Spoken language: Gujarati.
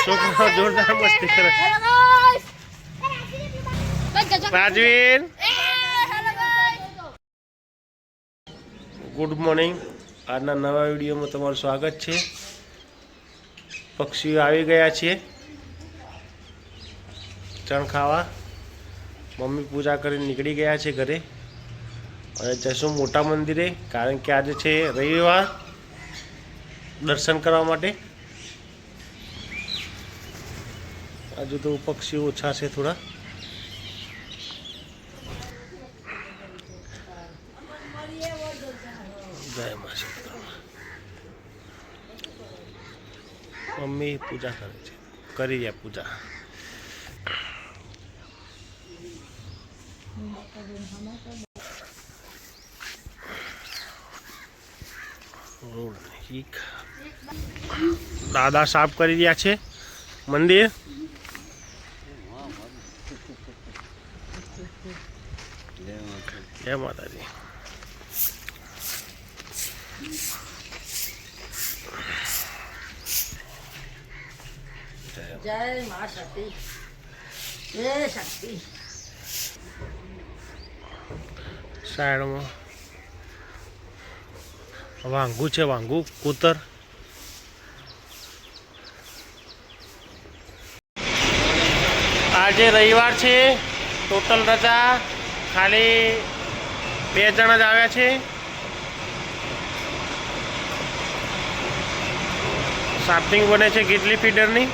છોકરો જોરદાર મસ્તી કરે. Rajveer good morning. આજના નવા વિડીયોમાં તમારું સ્વાગત છે. પક્ષીઓ આવી ગયા છે ચણ ખાવા. મમ્મી પૂજા કરીને નીકળી ગયા છે ઘરે. હવે જઈશું મોટા મંદિરે, કારણ કે આજે છે રવિવાર, દર્શન કરવા માટે. હજુ તો પક્ષીઓ ઓછા છે થોડા. જય મા સીતારામ. મમ્મી પૂજા કરે છે, કરી જાય પૂજા. દાદા સાફ કરી રહ્યા છે મંદિર. જય માતાજી. જય મા શક્તિ. જય શક્તિ. સાઈડમાં વાંગુ છે, વાંગુ કૂતર. આજે રવિવાર છે, ટોટલ રજા. ખાલી 2 જણ જ આવ્યા છે. સાફિંગ બને છે ગીટલી ફીડરની.